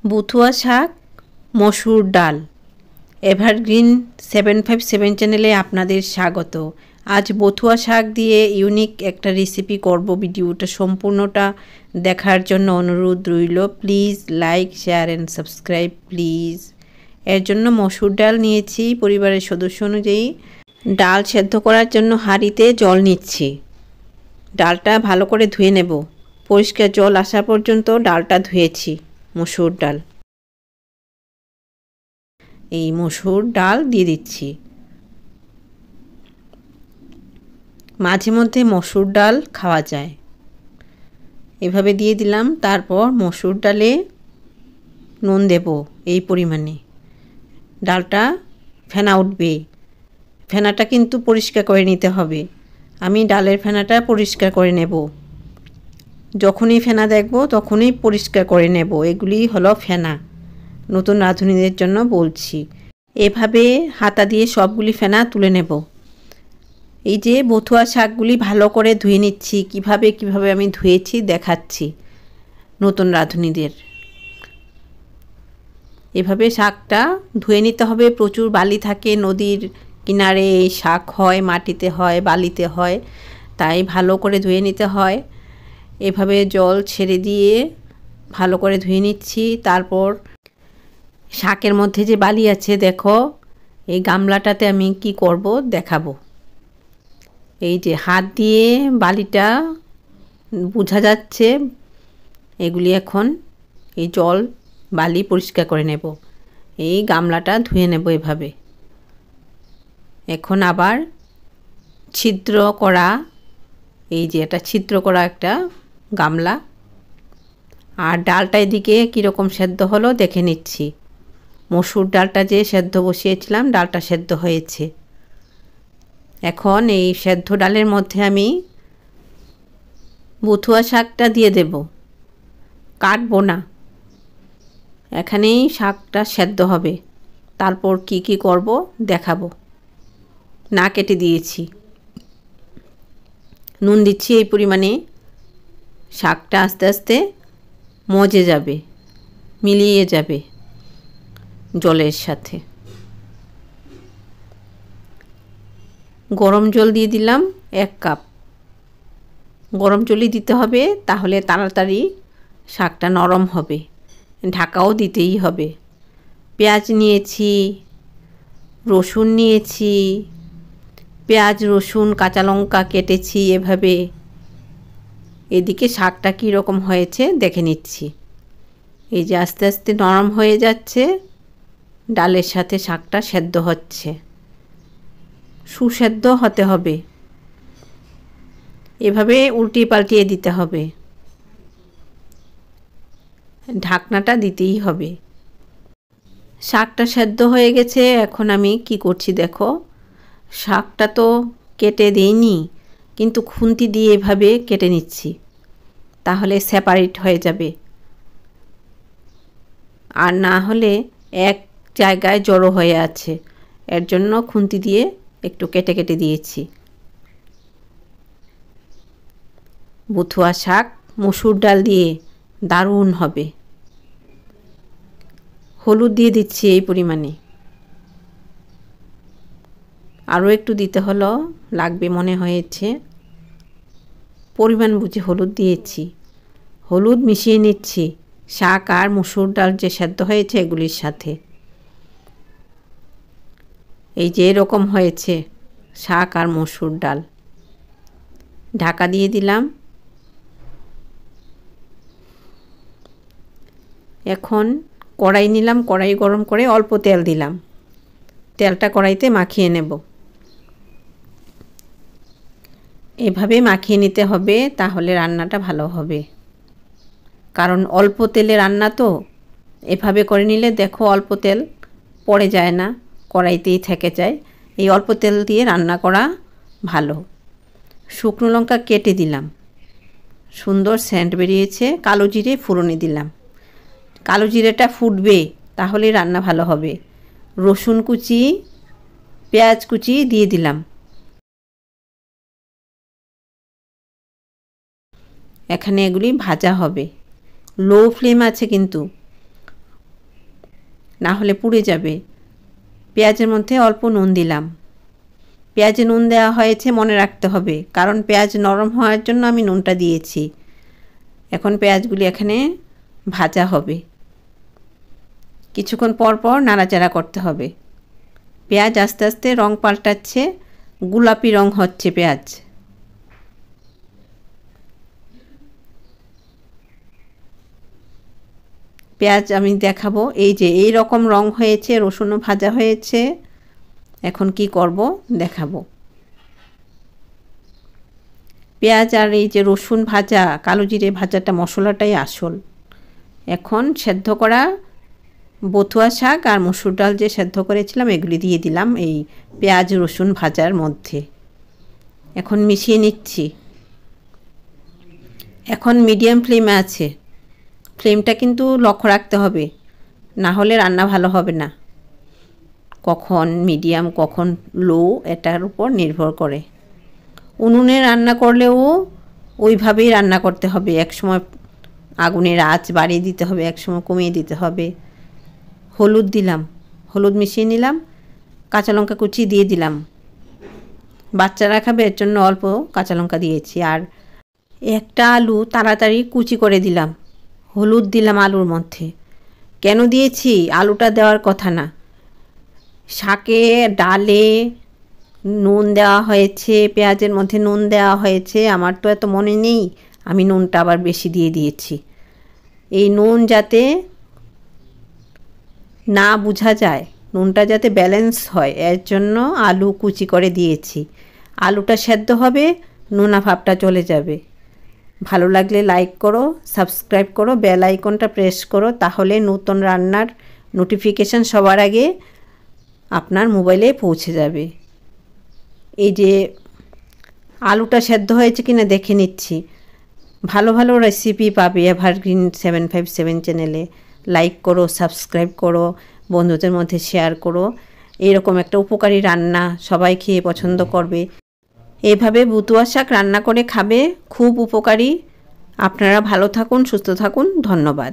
বুথুয়া শাক, মসুর ডাল। এভারগ্রিন 757 চ্যানেলে আপনাদের স্বাগত। আজ বথুয়া শাক দিয়ে ইউনিক একটা রেসিপি করব। ভিডিওটা সম্পূর্ণটা দেখার জন্য অনুরোধ রইল। Please like, share and subscribe please. এর জন্য মসুর ডাল নিয়েছি পরিবারের সদস্য অনুযায়ী। ডাল সেদ্ধ করার জন্য হাঁড়িতে জল নিচ্ছি। ডালটা ভালো করে ধুয়ে নেব। পরিষ্কার জল আসা পর্যন্ত ডালটা ধুয়েছি। মসুর ডাল, এই মসুর ডাল দিয়ে দিচ্ছি। মাঝে মধ্যে মসুর ডাল খাওয়া যায়, এভাবে দিয়ে দিলাম। তারপর মসুর ডালে নুন দেব এই পরিমাণে। ডালটা ফেনা উঠবে, ফেনাটা কিন্তু পরিষ্কার করে নিতে হবে। আমি ডালের ফেনাটা পরিষ্কার করে নেব। যখনই ফেনা দেখব তখনই পরিষ্কার করে নেব। এগুলি হলো ফেনা, নতুন রাঁধুনিদের জন্য বলছি। এভাবে হাতা দিয়ে সবগুলি ফেনা তুলে নেব। এই যে বথুয়া শাকগুলি ভালো করে ধুয়ে নিচ্ছি। কিভাবে আমি ধুয়েছি দেখাচ্ছি নতুন রাঁধুনিদের। এভাবে শাকটা ধুয়ে নিতে হবে। প্রচুর বালি থাকে, নদীর কিনারে এই শাক হয়, মাটিতে হয়, বালিতে হয়, তাই ভালো করে ধুয়ে নিতে হয়। এভাবে জল ছেড়ে দিয়ে ভালো করে ধুয়ে নিচ্ছি। তারপর শাকের মধ্যে যে বালি আছে দেখো, এই গামলাটাতে আমি কি করব দেখাবো। এই যে হাত দিয়ে বালিটা বোঝা যাচ্ছে, এগুলি এখন এই জল বালি পরিষ্কার করে নেব। এই গামলাটা ধুয়ে নেব এভাবে। এখন আবার ছিদ্র করা, এই যে এটা ছিদ্র করা একটা গামলা। আর ডালটা এদিকে কীরকম সেদ্ধ হলো দেখে নিচ্ছি। মসুর ডালটা যে সেদ্ধ বসিয়েছিলাম, ডালটা সেদ্ধ হয়েছে। এখন এই সেদ্ধ ডালের মধ্যে আমি বথুয়া শাকটা দিয়ে দেব। কাটবো না, এখানেই শাকটা সেদ্ধ হবে। তারপর কি করব দেখাবো। না কেটে দিয়েছি। নুন দিচ্ছি এই পরিমাণে। শাকটা আস্তে আস্তে মজে যাবে, মিলিয়ে যাবে জলের সাথে। গরম জল দিয়ে দিলাম 1 কাপ। গরম জলই দিতে হবে, তাহলে তাড়াতাড়ি শাকটা নরম হবে। ঢাকাও দিতেই হবে। পেঁয়াজ নিয়েছি, রসুন নিয়েছি। পেঁয়াজ, রসুন, কাঁচা লঙ্কা কেটেছি এভাবে। এদিকে শাকটা কী রকম হয়েছে দেখে নিচ্ছি। এই যে আস্তে আস্তে নরম হয়ে যাচ্ছে, ডালের সাথে শাকটা সেদ্ধ হচ্ছে। সুসেদ্ধ হতে হবে, এভাবে উল্টিয়ে পাল্টিয়ে দিতে হবে। ঢাকনাটা দিতেই হবে। শাকটা সেদ্ধ হয়ে গেছে। এখন আমি কি করছি দেখো, শাকটা তো কেটে দিইনি, কিন্তু খুন্তি দিয়ে এভাবে কেটে নিচ্ছি, তাহলে সেপারেট হয়ে যাবে। আর না হলে এক জায়গায় জড়ো হয়ে আছে, এর জন্য খুন্তি দিয়ে একটু কেটে কেটে দিয়েছি। বথুয়া শাক মসুর ডাল দিয়ে দারুণ হবে। হলুদ দিয়ে দিচ্ছি এই পরিমাণে। আরও একটু দিতে হলো, লাগবে মনে হয়েছে, পরিমাণ বুঝে হলুদ দিয়েছি। হলুদ মিশিয়ে নিচ্ছি শাক আর মসুর ডাল যে সেদ্ধ হয়েছে এগুলির সাথে। এই যে এরকম হয়েছে শাক আর মসুর ডাল। ঢাকা দিয়ে দিলাম। এখন কড়াই নিলাম, কড়াই গরম করে অল্প তেল দিলাম। তেলটা কড়াইতে মাখিয়ে নেব। এভাবে মাখিয়ে নিতে হবে, তাহলে রান্নাটা ভালো হবে। কারণ অল্প তেলে রান্না তো, এভাবে করে নিলে দেখো অল্প তেল পড়ে যায় না, কড়াইতেই থেকে যায়। এই অল্প তেল দিয়ে রান্না করা ভালো। শুকনো লঙ্কা কেটে দিলাম, সুন্দর সেন্ট বেরিয়েছে। কালো জিরে ফোড়নে দিলাম। কালো জিরেটা ফুটবে, তাহলে রান্না ভালো হবে। রসুন কুচি, পেঁয়াজ কুচি দিয়ে দিলাম। এখানে এগুলি ভাজা হবে। লো ফ্লেম আছে কিন্তু, না হলে পুড়ে যাবে। পেঁয়াজের মধ্যে অল্প নুন দিলাম। পেঁয়াজে নুন দেওয়া হয়েছে মনে রাখতে হবে, কারণ পেঁয়াজ নরম হওয়ার জন্য আমি নুনটা দিয়েছি। এখন পেঁয়াজগুলি এখানে ভাজা হবে। কিছুক্ষণ পর পর নাড়াচাড়া করতে হবে। পেঁয়াজ আস্তে আস্তে রং পাল্টাচ্ছে, গোলাপি রং হচ্ছে পেঁয়াজ। পেঁয়াজ আমি দেখাবো, এই যে এই রকম রং হয়েছে, রসুনও ভাজা হয়েছে। এখন কি করব দেখাবো। পেঁয়াজ আর এই যে রসুন ভাজা, কালো জিরে ভাজাটা মশলাটাই আসল। এখন সেদ্ধ করা বথুয়া শাক আর মসুর ডাল যে সেদ্ধ করেছিলাম এগুলি দিয়ে দিলাম এই পেঁয়াজ রসুন ভাজার মধ্যে। এখন মিশিয়ে নিচ্ছি। এখন মিডিয়াম ফ্লেমে আছে, ফ্লেমটা কিন্তু লক্ষ্য রাখতে হবে, না হলে রান্না ভালো হবে না। কখন মিডিয়াম কখন লো এটার উপর নির্ভর করে। উনুনে রান্না করলেও ওইভাবেই রান্না করতে হবে, একসময় আগুনের আঁচ বাড়িয়ে দিতে হবে, একসময় কমিয়ে দিতে হবে। হলুদ দিলাম, হলুদ মিশিয়ে নিলাম, কাঁচা লঙ্কা কুচি দিয়ে দিলাম। বাচ্চারা খাবে এর জন্য অল্প কাঁচা লঙ্কা দিয়েছি। আর একটা আলু তাড়াতাড়ি কুচি করে দিলাম, হলুদ দিলাম আলুর মধ্যে। কেন দিয়েছি? আলুটা দেওয়ার কথা না, শাকে ডালে নুন দেওয়া হয়েছে, পেঁয়াজের মধ্যে নুন দেওয়া হয়েছে। আমার তো এত মনে নেই, আমি নুনটা আবার বেশি দিয়ে দিয়েছি। এই নুন যাতে না বোঝা যায়, নুনটা যাতে ব্যালেন্স হয়, এর জন্য আলু কুচি করে দিয়েছি। আলুটা সেদ্ধ হবে, নোনা ভাবটা চলে যাবে। ভালো লাগলে লাইক করো, সাবস্ক্রাইব করো, বেল আইকনটা প্রেস করো, তাহলে নতুন রান্নার নোটিফিকেশান সবার আগে আপনার মোবাইলে পৌঁছে যাবে। এই যে আলুটা সেদ্ধ হয়েছে কিনা দেখে নিচ্ছি। ভালো ভালো রেসিপি পাবে এভারগ্রিন 757 চ্যানেলে। লাইক করো, সাবস্ক্রাইব করো, বন্ধুদের মধ্যে শেয়ার করো। এরকম একটা উপকারী রান্না সবাই খেয়ে পছন্দ করবে। এভাবে বথুয়া শাক রান্না করে খাবে, খুব উপকারী। আপনারা ভালো থাকুন, সুস্থ থাকুন, ধন্যবাদ।